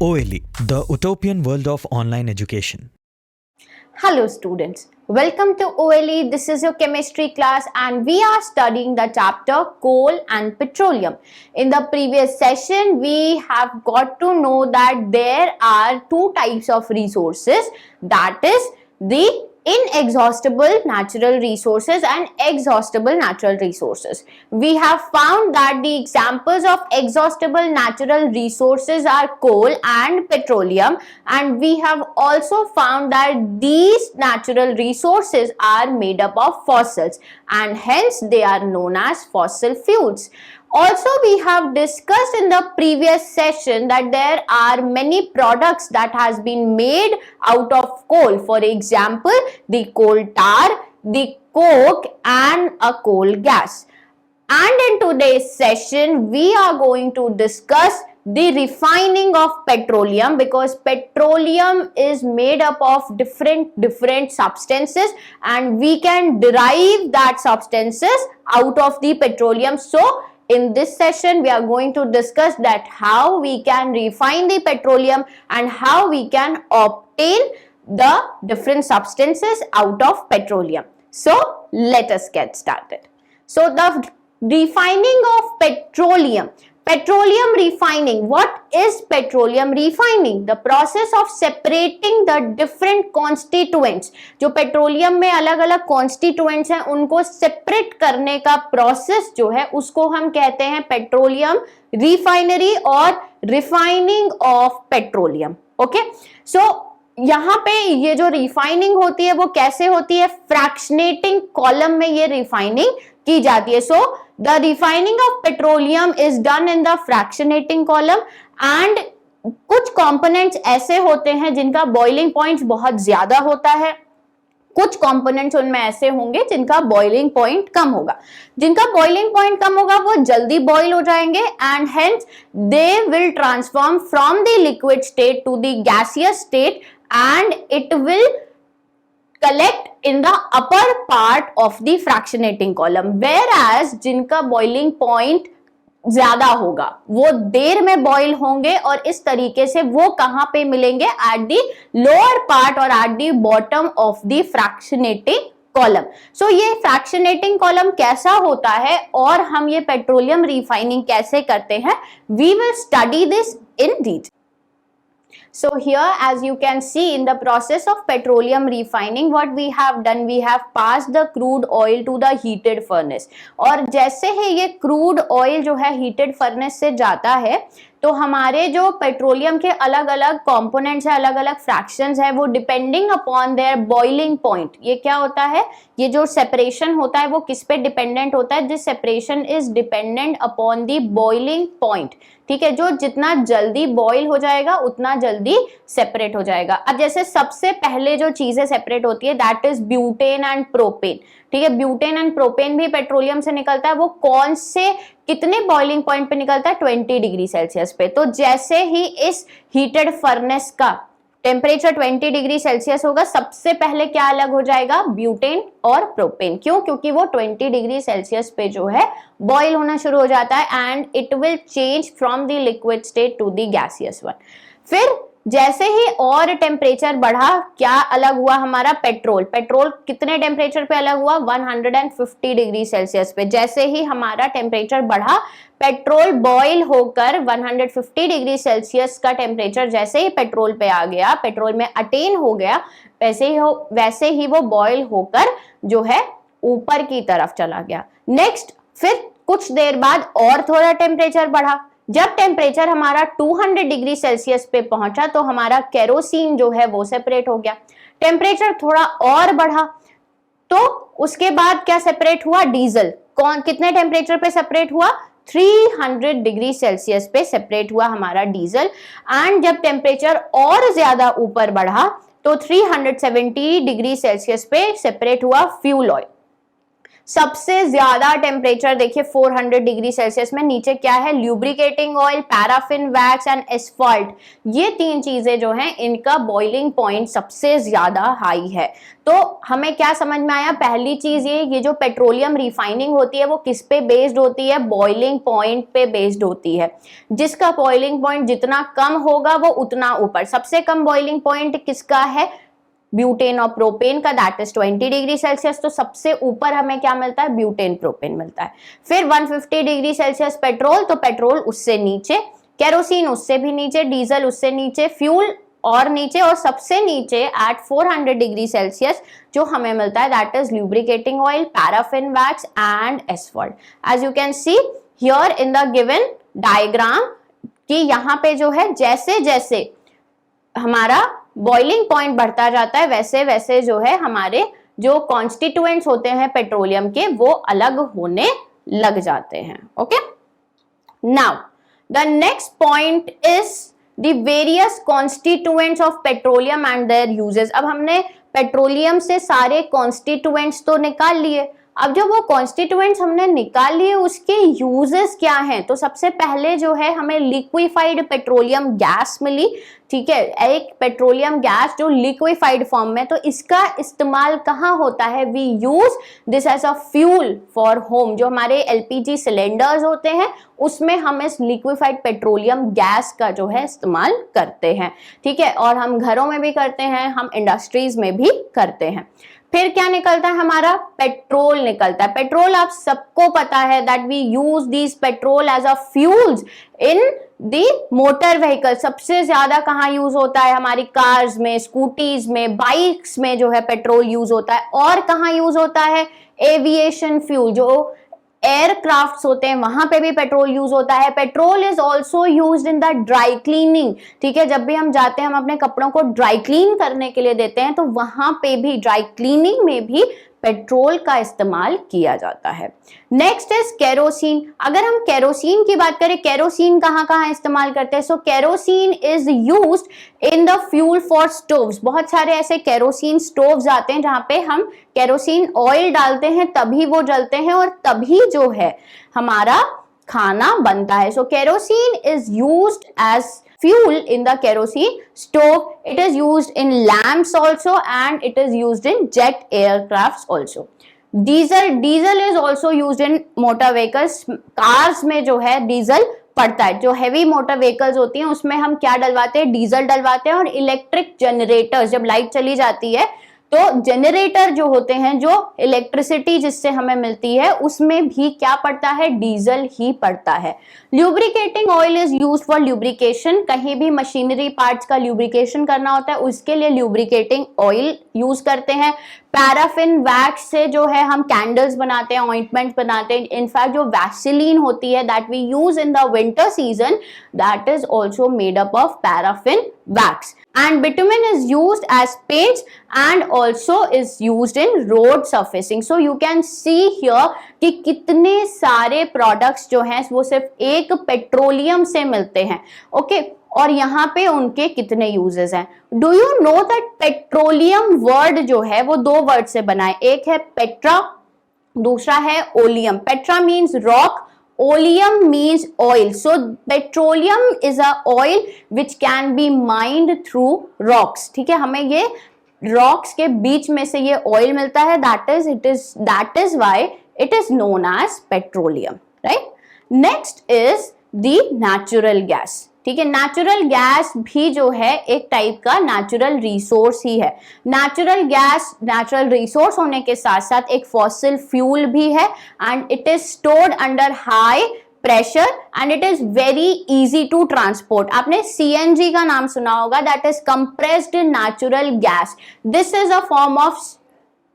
OLE, the utopian world of online education. Hello students, welcome to OLE. This is your chemistry class and we are studying the chapter coal and petroleum. In the previous session, we have got to know that there are two types of resources, that is the inexhaustible natural resources and exhaustible natural resources. We have found that the examples of exhaustible natural resources are coal and petroleum, and we have also found that these natural resources are made up of fossils and hence they are known as fossil fuels. Also, we have discussed in the previous session that there are many products that has been made out of coal. For example, the coal tar, the coke and a coal gas. And in today's session, we are going to discuss the refining of petroleum, because petroleum is made up of different substances and we can derive that substances out of the petroleum. So in this session, we are going to discuss that how we can refine the petroleum and how we can obtain the different substances out of petroleum. So let us get started. So the refining of petroleum. Petroleum refining. What is petroleum refining? The process of separating the different constituents. जो petroleum में अलग अलग constituents हैं उनको separate करने का process जो है उसको हम कहते हैं पेट्रोलियम रिफाइनरी और रिफाइनिंग ऑफ पेट्रोलियम. ओके, सो यहाँ पे ये जो रिफाइनिंग होती है वो कैसे होती है? फ्रैक्शनेटिंग कॉलम में ये रिफाइनिंग की जाती है. सो the refining of petroleum is done in the fractionating column and कुछ components ऐसे होते हैं जिनका boiling point बहुत ज्यादा होता है, कुछ components उनमें ऐसे होंगे जिनका boiling point कम होगा. जिनका boiling point कम होगा वो जल्दी boil हो जाएंगे and hence they will transform from the liquid state to the gaseous state and it will collect in the upper part of the fractionating column, whereas जिनका boiling point ज्यादा होगा वो देर में boil होंगे और इस तरीके से वो कहां पे मिलेंगे? at the lower part और at the bottom of the fractionating column. So ये fractionating column कैसा होता है और हम ये petroleum refining कैसे करते हैं? We will study this in detail. So here, as you can see, in the process of petroleum refining, what we have done, we have passed the crude oil to the heated furnace. और जैसे ही ये crude oil जो है heated furnace से जाता है तो हमारे जो पेट्रोलियम के अलग अलग कंपोनेंट्स है, अलग अलग फ्रैक्शंस है, वो depending upon their boiling point. ये क्या होता है? ये जो सेपरेशन होता है वो किस पे डिपेंडेंट होता है? This separation is dependent upon the boiling point. ठीक है, जो जितना जल्दी बॉईल हो जाएगा उतना जल्दी सेपरेट हो जाएगा. अब जैसे सबसे पहले जो चीजें सेपरेट होती है that is butane and propane. ठीक है, ब्यूटेन एंड प्रोपेन भी पेट्रोलियम से निकलता है. वो कौन से कितने बॉइलिंग पॉइंट पे निकलता है? 20 डिग्री सेल्सियस पे. तो जैसे ही इस हीटेड फर्नेस का टेम्परेचर 20 डिग्री सेल्सियस होगा, सबसे पहले क्या अलग हो जाएगा? ब्यूटेन और प्रोपेन. क्यों? क्योंकि वो 20 डिग्री सेल्सियस पे जो है बॉईल होना शुरू हो जाता है and it will change from the liquid state to the gaseous one. फिर जैसे ही और टेम्परेचर बढ़ा, क्या अलग हुआ? हमारा पेट्रोल. पेट्रोल कितने टेम्परेचर पे अलग हुआ? 150 डिग्री सेल्सियस पे. जैसे ही हमारा टेम्परेचर बढ़ा, पेट्रोल बॉईल होकर 150 डिग्री सेल्सियस का टेम्परेचर जैसे ही पेट्रोल पे आ गया, पेट्रोल में अटेन हो गया, वैसे ही वो बॉईल होकर जो है ऊपर की तरफ चला गया. नेक्स्ट, फिर कुछ देर बाद और थोड़ा टेम्परेचर बढ़ा. जब टेम्परेचर हमारा 200 डिग्री सेल्सियस पे पहुंचा तो हमारा केरोसिन जो है वो सेपरेट हो गया. टेम्परेचर थोड़ा और बढ़ा तो उसके बाद क्या सेपरेट हुआ? डीजल. कौन कितने टेम्परेचर पे सेपरेट हुआ? 300 डिग्री सेल्सियस पे सेपरेट हुआ हमारा डीजल. एंड जब टेम्परेचर और ज्यादा ऊपर बढ़ा तो 370 डिग्री सेल्सियस पे सेपरेट हुआ फ्यूल ऑयल. सबसे ज्यादा टेम्परेचर देखिए 400 डिग्री सेल्सियस में। नीचे क्या है, lubricating oil, paraffin wax and asphalt. ये तीन चीजें जो हैं इनका बॉइलिंग पॉइंट सबसे ज्यादा हाई है। तो हमें क्या समझ में आया, पहली चीज ये जो पेट्रोलियम रिफाइनिंग होती है वो किस पे बेस्ड होती है, बॉइलिंग पॉइंट पे बेस्ड होती है। जिसका बॉइलिंग पॉइंट जितना कम होगा वो उतना ऊपर। सबसे कम बॉइलिंग पॉइंट किसका है, ब्यूटेन और प्रोपेन का, दैट इज 20 डिग्री सेल्सियस। तो सबसे ऊपर हमें क्या मिलता है, ब्यूटेन प्रोपेन मिलता है। फिर 150 डिग्री सेल्सियस पेट्रोल, तो पेट्रोल उससे नीचे, केरोसिन उससे भी नीचे, डीजल उससे नीचे, फ्यूल और नीचे, और सबसे नीचे एट 400 डिग्री सेल्सियस जो हमें मिलता है that is lubricating oil, paraffin wax and asphalt. As you can see here in the given diagram कि यहाँ पे जो है जैसे जैसे हमारा बॉइलिंग पॉइंट बढ़ता जाता है वैसे वैसे जो है हमारे जो कॉन्स्टिट्यूएंट्स होते हैं पेट्रोलियम के वो अलग होने लग जाते हैं। Okay, now the next point is the various constituents of petroleum and there uses. अब हमने पेट्रोलियम से सारे कॉन्स्टिट्यूएंट्स तो निकाल लिए, अब जो वो कॉन्स्टिट्यूएंट्स हमने निकाल लिए उसके यूजेस क्या हैं। तो सबसे पहले जो है हमें लिक्विफाइड पेट्रोलियम गैस मिली, ठीक है, एक पेट्रोलियम गैस जो लिक्विफाइड फॉर्म में। तो इसका इस्तेमाल कहाँ होता है, we use this as a fuel for home. जो हमारे एलपीजी सिलेंडर्स होते हैं उसमें हम इस लिक्विफाइड पेट्रोलियम गैस का जो है इस्तेमाल करते हैं, ठीक है, और हम घरों में भी करते हैं, हम इंडस्ट्रीज में भी करते हैं। फिर क्या निकलता है हमारा, पेट्रोल निकलता है। पेट्रोल आप सबको पता है that we use this petrol as a fuels in the motor vehicle. सबसे ज्यादा कहाँ यूज होता है, हमारी कार्स में, स्कूटीज में, बाइक्स में जो है पेट्रोल यूज होता है। और कहाँ यूज होता है, एविएशन फ्यूल, जो एयरक्राफ्ट्स होते हैं वहां पे भी पेट्रोल यूज होता है। Petrol is also use in the dry cleaning, ठीक है, जब भी हम जाते हैं हम अपने कपड़ों को ड्राई क्लीन करने के लिए देते हैं तो वहां पे भी ड्राई क्लीनिंग में भी पेट्रोल का इस्तेमाल किया जाता है। Next is kerosene. अगर हम केरोसिन की बात करें, केरोसिन कहाँ कहाँ इस्तेमाल करते हैं, so kerosene is used in the fuel for stoves. बहुत सारे ऐसे केरोसिन स्टोव्स आते हैं जहां पे हम केरोसिन ऑयल डालते हैं तभी वो जलते हैं और तभी जो है हमारा खाना बनता है। So kerosene is used as fuel in the kerosene stove. It is used in lamps also and it is used in jet aircrafts also. Diesel is also used in motor vehicles. Cars में जो है diesel पड़ता है, जो heavy motor vehicles होती हैं उसमें हम क्या डलवाते हैं, डीजल डलवाते हैं। और इलेक्ट्रिक जनरेटर्स, जब लाइट चली जाती है तो जनरेटर जो होते हैं, जो इलेक्ट्रिसिटी जिससे हमें मिलती है उसमें भी क्या पड़ता है, डीजल ही पड़ता है। Lubricating oil is used for lubrication. कहीं भी मशीनरी पार्ट्स का ल्यूब्रिकेशन करना होता है उसके लिए ल्यूब्रिकेटिंग ऑयल यूज करते हैं। पैराफिन वैक्स से जो है हम कैंडल्स बनाते हैं, ऑइंटमेंट्स बनाते हैं। इनफैक्ट जो वैसेलीन होती है that we use in the winter season that is also made up of paraffin wax. And bitumen is used as paints and also is used in road surfacing. So you can see here कि कितने सारे products जो हैं वो सिर्फ एक petroleum से मिलते हैं, ओके, और यहाँ पे उनके कितने यूजेस हैं। Do you know that petroleum word जो है वो दो वर्ड से बना है, एक है पेट्रा, दूसरा है oleum. Petra means rock, oleum means oil. So petroleum is a oil which can be mined through rocks. ठीक है, हमें ये rocks के बीच में से ये oil मिलता है, that is why it is known as petroleum, right? Next is the natural gas. ठीक है, नेचुरल गैस भी जो है एक टाइप का नेचुरल रिसोर्स ही है। नेचुरल गैस नेचुरल रिसोर्स होने के साथ साथ एक फॉसिल फ्यूल भी है and it is stored under high pressure and it is very easy to transport. आपने सीएनजी का नाम सुना होगा, that is compressed natural gas. This is a form of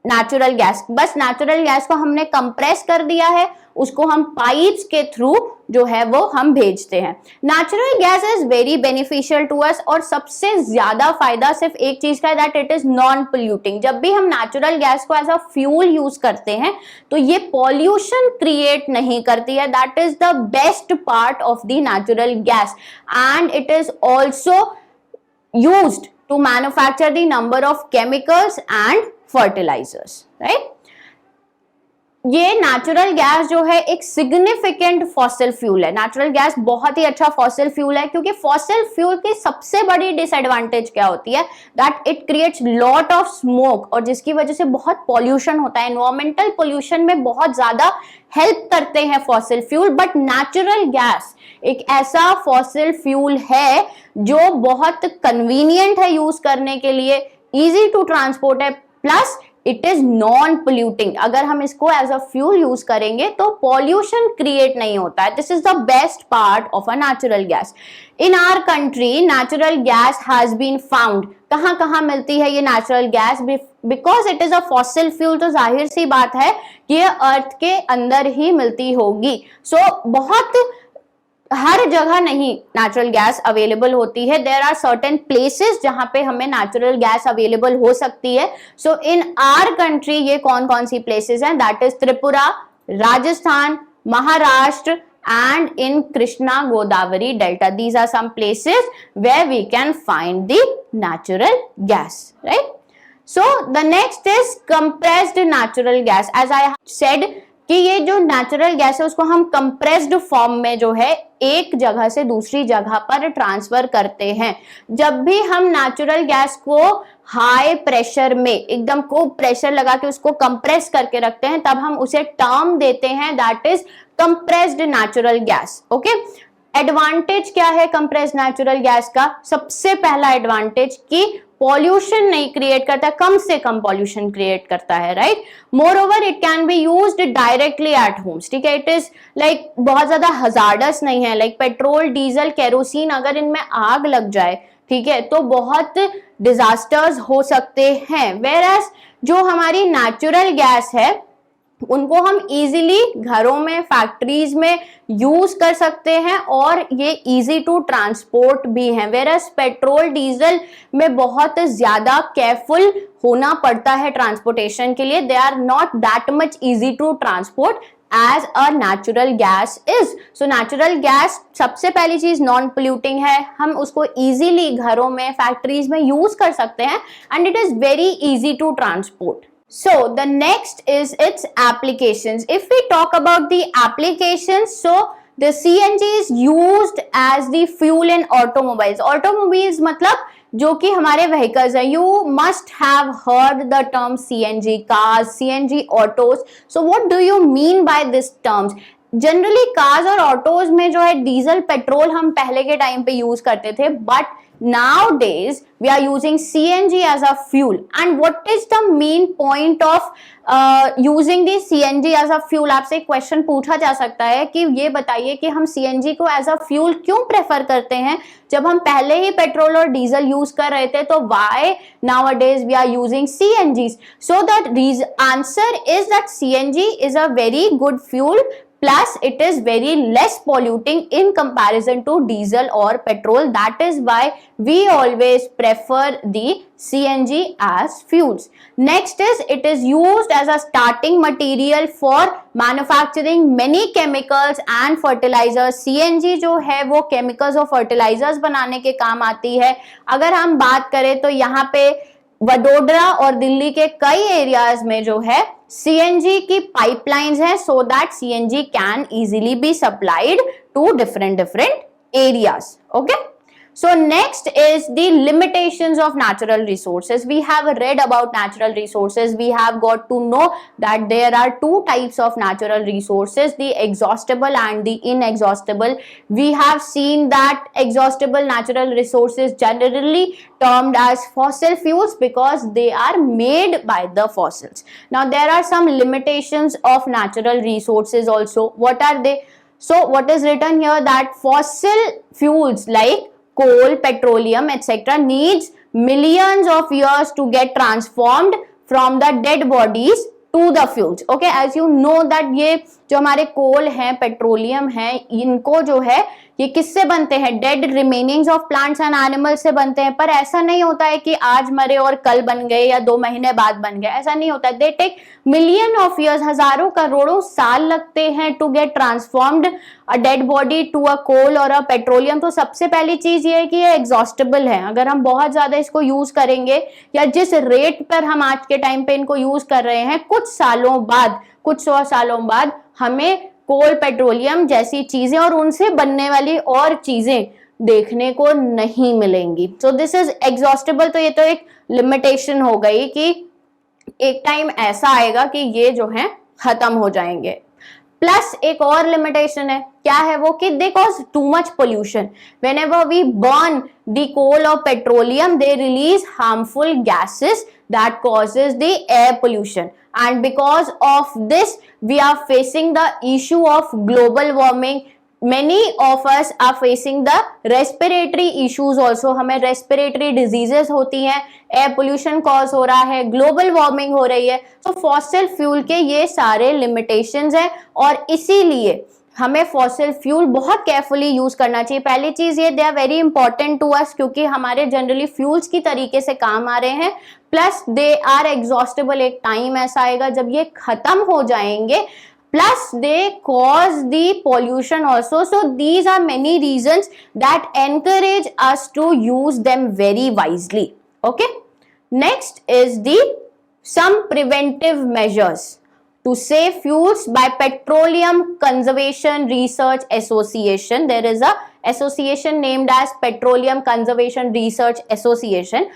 natural gas. बस नेचुरल गैस को हमने कंप्रेस कर दिया है, उसको हम पाइप्स के थ्रू जो है वो हम भेजते हैं। Natural gas is very beneficial to us और सबसे ज्यादा फायदा सिर्फ एक चीज का है, that it is non polluting. जब भी हम नेचुरल गैस को एज अ फ्यूल यूज करते हैं तो ये पॉल्यूशन क्रिएट नहीं करती है। That is the best part of the natural gas and it is also used to manufacture the number of chemicals and fertilizers, right? ये natural gas जो है एक सिग्निफिकेंट फॉसिल फ्यूल है। नेचुरल गैस बहुत ही अच्छा फॉसिल फ्यूल है, क्योंकि fossil fuel की सबसे बड़ी डिसएडवांटेज क्या होती है, that it creates lot of smoke, और जिसकी वजह से बहुत पॉल्यूशन होता है। एनवायरमेंटल पॉल्यूशन में बहुत ज्यादा हेल्प करते हैं fossil fuel, but natural gas एक ऐसा फॉसिल फ्यूल है जो बहुत कन्वीनियंट है यूज करने के लिए, इजी टू ट्रांसपोर्ट है, plus it is non polluting. अगर हम इसको एज अ फ्यूल यूज करेंगे तो पॉल्यूशन क्रिएट नहीं होता है। This is the best part of a natural gas. In our country natural gas has been found. कहां कहां मिलती है ये natural gas? Because it is a fossil fuel, तो जाहिर सी बात है कि ये अर्थ के अंदर ही मिलती होगी। सो बहुत हर जगह नहीं नेचुरल गैस अवेलेबल होती है। देयर आर सर्टेन प्लेसेस जहां पे हमें नेचुरल गैस अवेलेबल हो सकती है। सो इन आवर कंट्री ये कौन कौन सी प्लेसेस हैं? That is Tripura, Rajasthan, Maharashtra and in Krishna Godavari delta. These are some places where we can find the natural gas, right? So the next is compressed natural gas. As I said कि ये जो नेचुरल गैस है उसको हम कंप्रेस्ड फॉर्म में जो है एक जगह से दूसरी जगह पर ट्रांसफर करते हैं। जब भी हम नेचुरल गैस को हाई प्रेशर में एकदम खूब प्रेशर लगा के उसको कंप्रेस करके रखते हैं, तब हम उसे टर्म देते हैं, that is compressed natural gas. Okay, advantage क्या है कंप्रेस्ड नेचुरल गैस का? सबसे पहला एडवांटेज कि पॉल्यूशन नहीं क्रिएट करता, कम से कम पॉल्यूशन क्रिएट करता है, right? More over it can be used directly at Holmes, ठीक है? इट इज लाइक बहुत ज्यादा हजार्डस नहीं है, लाइक पेट्रोल, डीजल, केरोसिन, अगर इनमें आग लग जाए, ठीक है, तो बहुत डिजास्टर्स हो सकते हैं। वेयरएज जो हमारी नेचुरल गैस है उनको हम इजीली घरों में, फैक्ट्रीज में यूज कर सकते हैं, और ये इजी टू ट्रांसपोर्ट भी हैं। वेयरएज पेट्रोल, डीजल में बहुत ज्यादा केयरफुल होना पड़ता है ट्रांसपोर्टेशन के लिए। They are not that much easy to transport as a natural gas is. So natural gas सबसे पहली चीज नॉन पोल्यूटिंग है, हम उसको इजीली घरों में, फैक्ट्रीज में यूज कर सकते हैं, and it is very easy to transport. So the next is its applications. If we talk about the applications, so the CNG is used as the fuel in automobiles. Automobiles मतलब जो कि हमारे vehicles हैं. You must have heard the term CNG cars, CNG autos. So what do you mean by these terms? Generally cars और autos में जो है diesel, petrol हम पहले के टाइम पे यूज करते थे, but nowadays we are using CNG as a fuel. And what is the main point of using the CNG as a fuel? आपसे एक क्वेश्चन पूछा जा सकता है कि ये बताइए कि हम CNG को एज अ फ्यूल क्यों प्रेफर करते हैं जब हम पहले ही पेट्रोल और डीजल यूज कर रहे थे, तो why nowadays we are using CNGs? So the answer is that CNG is a very good fuel, plus it is very less polluting in comparison to diesel or petrol. That is why we always prefer the CNG as fuels. Next is it is used as a starting material for manufacturing many chemicals and fertilizers. CNG जो है वो chemicals और fertilizers बनाने के काम आती है। अगर हम बात करें तो यहाँ पे वडोदरा और दिल्ली के कई एरियाज में जो है CNG की पाइपलाइंस हैं, so that CNG can easily be supplied to different areas. Okay. So next is the limitations of natural resources. We have read about natural resources. We have got to know that there are two types of natural resources, the exhaustible and the inexhaustible. We have seen that exhaustible natural resources generally termed as fossil fuels because they are made by the fossils. Now there are some limitations of natural resources also. What are they? So what is written here, that fossil fuels like coal, petroleum, etc. needs millions of years to get transformed from the dead bodies to the fuels. Okay, as you know that ये जो हमारे कोल हैं, petroleum हैं, इनको जो है ये किससे बनते हैं? Dead remainings of plants and animals से बनते हैं। पर ऐसा नहीं होता है कि आज मरे और कल बन गए या 2 महीने बाद बन गए, ऐसा नहीं होता है। They take million of years, हजारों करोड़ों साल लगते हैं to get transformed a dead body to a coal और अ पेट्रोलियम। तो सबसे पहली चीज ये है कि ये एग्जॉस्टेबल है। अगर हम बहुत ज्यादा इसको यूज करेंगे या जिस रेट पर हम आज के टाइम पे इनको यूज कर रहे हैं, कुछ सालों बाद कुछ 100 सालों बाद हमें कोल, पेट्रोलियम जैसी चीजें और उनसे बनने वाली और चीजें देखने को नहीं मिलेंगी। So this is exhaustible. तो ये तो एक लिमिटेशन हो गई कि एक टाइम ऐसा आएगा कि ये जो है खत्म हो जाएंगे। प्लस एक और लिमिटेशन है, क्या है वो, कि they cause too much pollution. whenever we burn the coal or petroleum, they release harmful gases that causes the air pollution, and because of this we are facing the issue of global warming. Many of us are facing the respiratory issues also. हमें respiratory diseases होती हैं, air pollution cause हो रहा है, global warming हो रही है। तो fossil fuel के ये सारे limitations हैं और इसीलिए हमें फॉसिल फ्यूल बहुत केयरफुली यूज करना चाहिए। पहली चीज ये, they are very important to us क्योंकि हमारे जनरली फ्यूल्स की तरीके से काम आ रहे हैं, प्लस दे आर एग्जॉस्टेबल। एक टाइम ऐसा आएगा जब ये खत्म हो जाएंगे, plus they cause the pollution also. So these are many reasons that encourage us to use them very wisely. Okay, next is the some preventive measures to save fuels by Petroleum Conservation Research Association. There is a association named as Petroleum Conservation Research Association.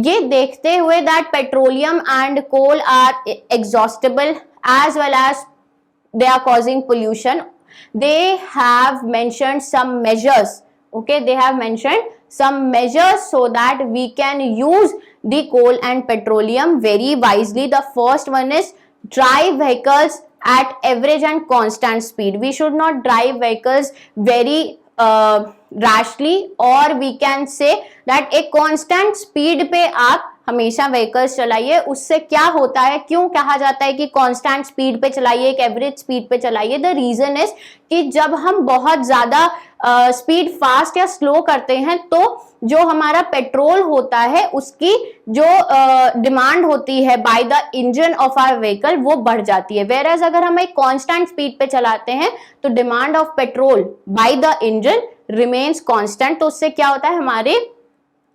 ये देखते हुए that petroleum and coal are exhaustible as well as they are causing pollution, they have mentioned some measures. Okay, they have mentioned some measures so that we can use the coal and petroleum very wisely. The first one is drive vehicles at average and constant speed. We should not drive vehicles very rashly, or we can say that एक constant speed पे आप हमेशा vehicles चलाइए। उससे क्या होता है, क्यों कहा जाता है कि कांस्टेंट स्पीड पे चलाइए, एक एवरेज स्पीड पे चलाइए? द रीजन इज कि जब हम बहुत ज्यादा स्पीड फास्ट या स्लो करते हैं तो जो हमारा पेट्रोल होता है उसकी जो डिमांड होती है by the engine of our vehicle वो बढ़ जाती है। वेयर एज अगर हम एक कांस्टेंट स्पीड पे चलाते हैं तो demand of petrol bye the engine remains constant. तो उससे क्या होता है, हमारे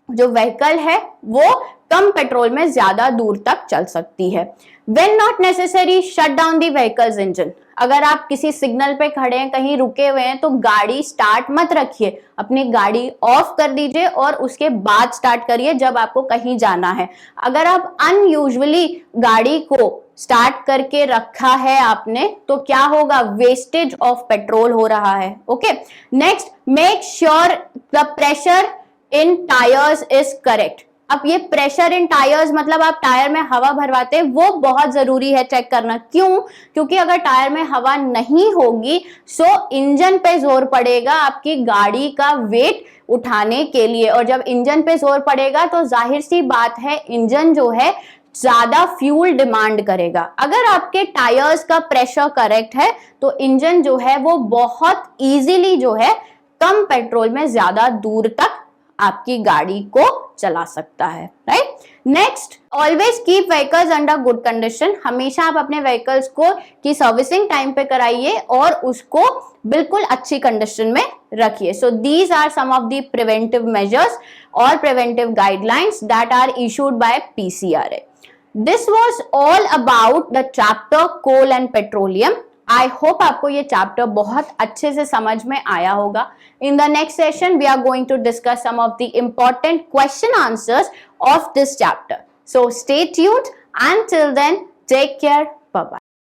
जो व्हीकल है वो कम पेट्रोल में ज्यादा दूर तक चल सकती है। When not necessary, shut down the vehicle's engine. अगर आप किसी सिग्नल पे खड़े हैं, कहीं रुके हुए हैं, तो गाड़ी स्टार्ट मत रखिए, अपनी गाड़ी ऑफ कर दीजिए और उसके बाद स्टार्ट करिए जब आपको कहीं जाना है। अगर आप अनयूजुअली गाड़ी को स्टार्ट करके रखा है आपने तो क्या होगा, वेस्टेज ऑफ पेट्रोल हो रहा है। Okay, next, make sure the pressure in tyres is correct. अब ये प्रेशर इन टायर्स मतलब आप टायर में हवा भरवाते हैं, वो बहुत जरूरी है चेक करना। क्यों? क्योंकि अगर टायर में हवा नहीं होगी सो इंजन पे जोर पड़ेगा आपकी गाड़ी का वेट उठाने के लिए, और जब इंजन पे जोर पड़ेगा तो जाहिर सी बात है इंजन जो है ज्यादा फ्यूल डिमांड करेगा। अगर आपके टायर्स का प्रेशर करेक्ट है तो इंजन जो है वो बहुत इजीली जो है कम पेट्रोल में ज्यादा दूर तक आपकी गाड़ी को चला सकता है, right. Next, always keep vehicles under good condition. हमेशा आप अपने व्हीकल्स को की सर्विसिंग टाइम पे कराइए और उसको बिल्कुल अच्छी कंडीशन में रखिए। So these are some of the preventive measures और preventive guidelines that are issued by PCRA. This was all about the chapter coal and petroleum. I hope आपको ये चैप्टर बहुत अच्छे से समझ में आया होगा। In the next session, we are going to discuss some of the important question answers of this chapter. So stay tuned. Until then, take care. Bye-bye.